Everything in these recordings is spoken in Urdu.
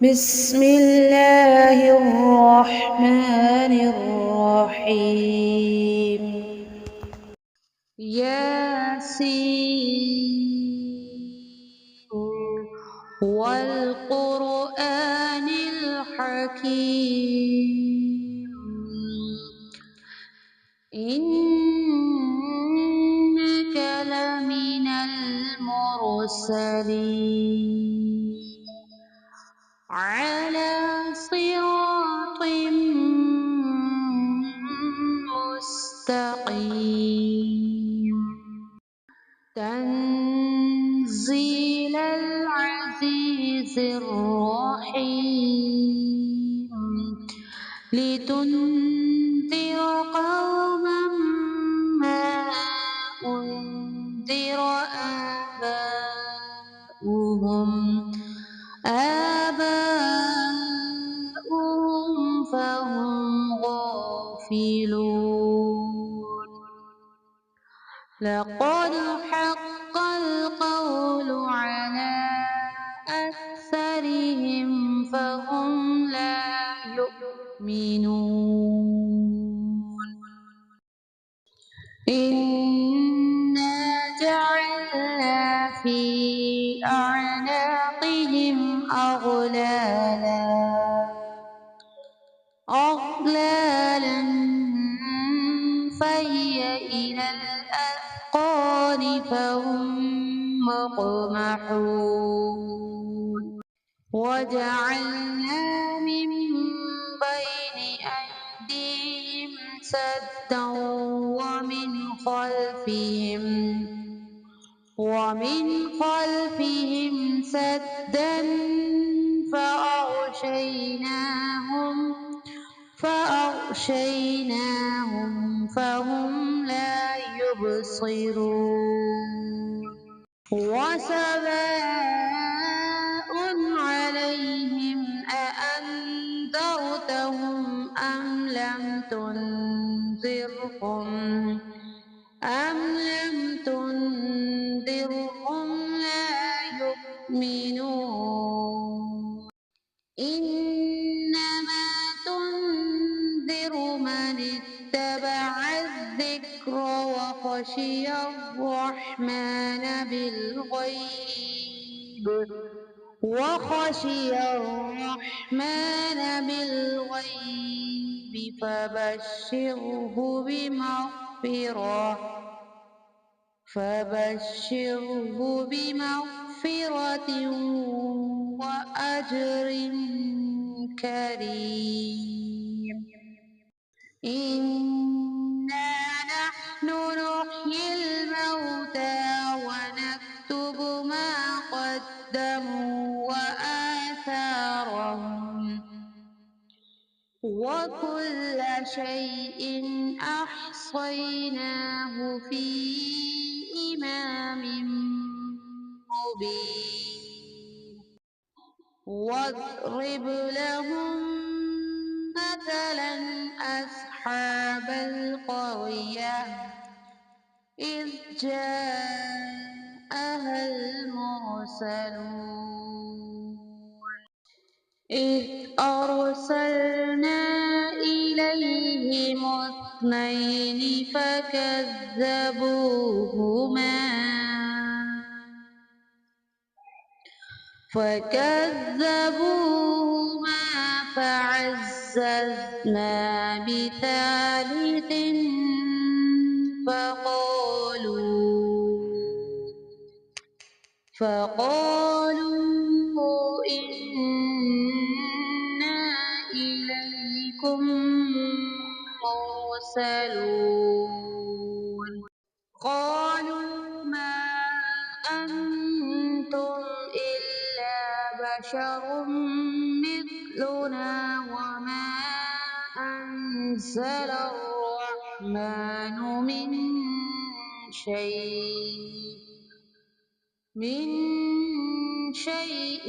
بسم الله الرحمن الرحيم ياسين والقرآن الحكيم إنك لمن المرسلين على صراط مستقيم تنزيل العزيز الرحيم لتنذر قوما ما أنذر آباؤهم فهم غافلون لقد حق القول على أكثرهم فهم لا يؤمنون إنا جعلنا في أعناقهم أغلالا فهي إلى الأذقان فهم مقمحون وجعلنا من بين أيديهم سدا ومن خلفهم سدا فأغشيناهم فهم لا يبصرون وسواء عليهم أأنذرتهم أم لم تنذرهم لا يؤمنون إنما تنذر من اتبع الذكر وخشي الرحمن بالغيب فبشره بمغفرة وأجر كريم إنا نحن نحيي الموتى ونكتب ما قدموا وآثارهم وكل شيء أحصيناه في إمام مبين واضرب لهم مثلا أصحاب القرية إذ جاءها المرسلون إذ أرسلنا إليهم اثنين فكذبوهما فعززنا بثالث فقالوا إنا إليكم مرسلون قالوا ما أنتم إلا بشر مثلنا وما أنزل الرحمن من شيء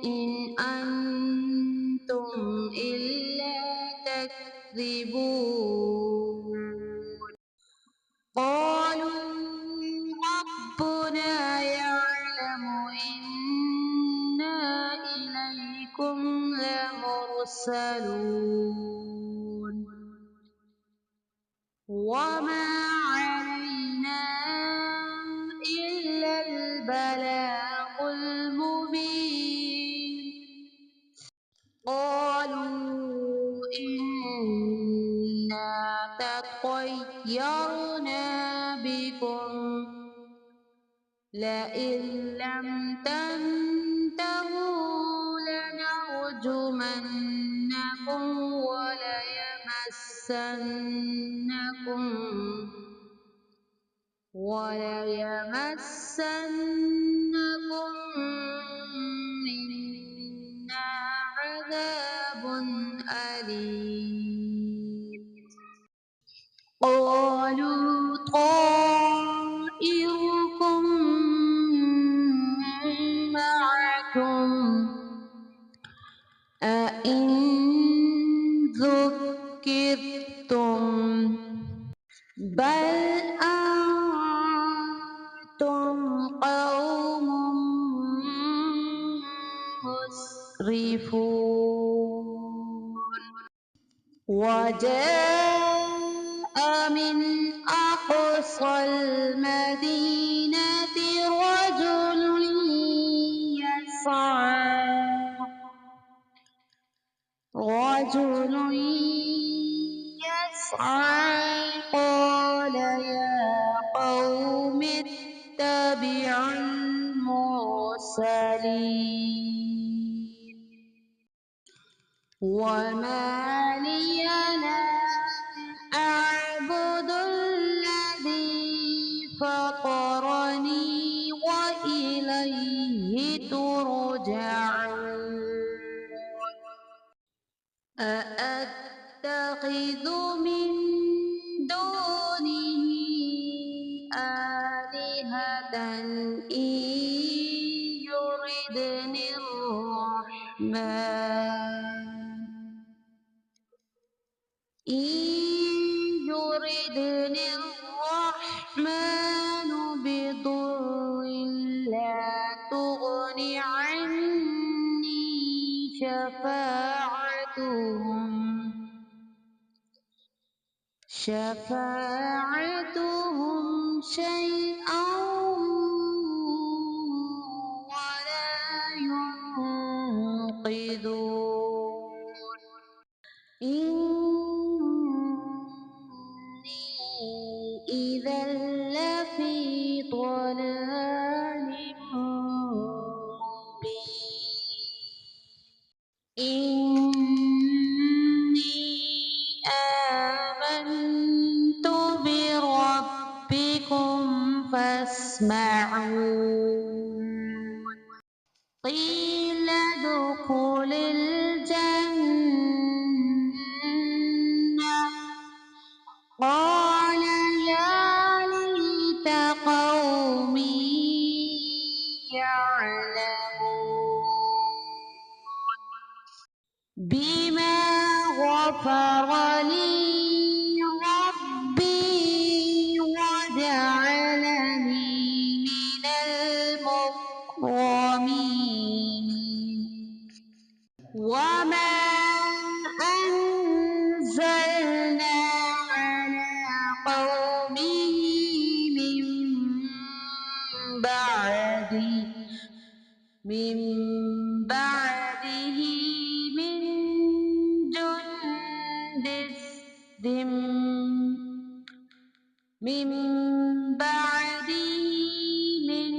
إن أنتم إلا تكذبون قالوا ربنا يعلم إنا إليكم إنكم لمرسلون وما علينا إلا البلاغ المبين قالوا إنا تطيرنا بكم لئن لم تنتهوا لنرجمنكم وليمسنكم منا عذاب أليم قالوا طائركم معكم أئن ذكرتم بل أنتم قوم مسرفون وجاء من أقصى المدينة رجل يسعى قال يا قوم اتبعوا المرسلين وما لي لا أعبد الذي فطرني وإليه ترجعون أأتخذ من دونه آلهة إن يردني الرحمن بضر لا تغن عني شفاعتهم شيئا ولا ينقذون إني إذا لفي ضلال مبين إني آمنت بربكم فاسمعون قيل ادخل الجنة قال يا ليت قومي يعلمون بما غفر لي ربي وجعلني من المكرمين وما أنزلنا على قومه من بعده من جند من بعده من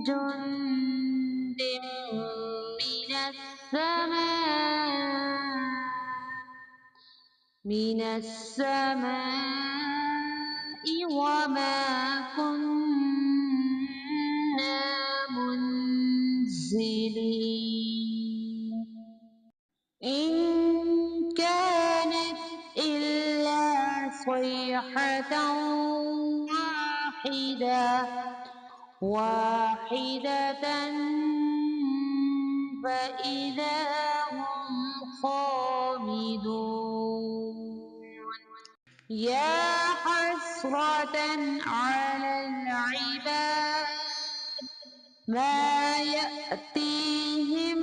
جند من السماء وما كنا منزلين إن كانت إلا صيحة واحدة فإذا هم خامدون يا حسرة على العباد ما يأتيهم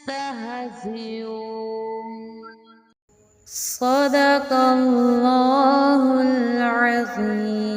يستهزئون صدق الله العظيم.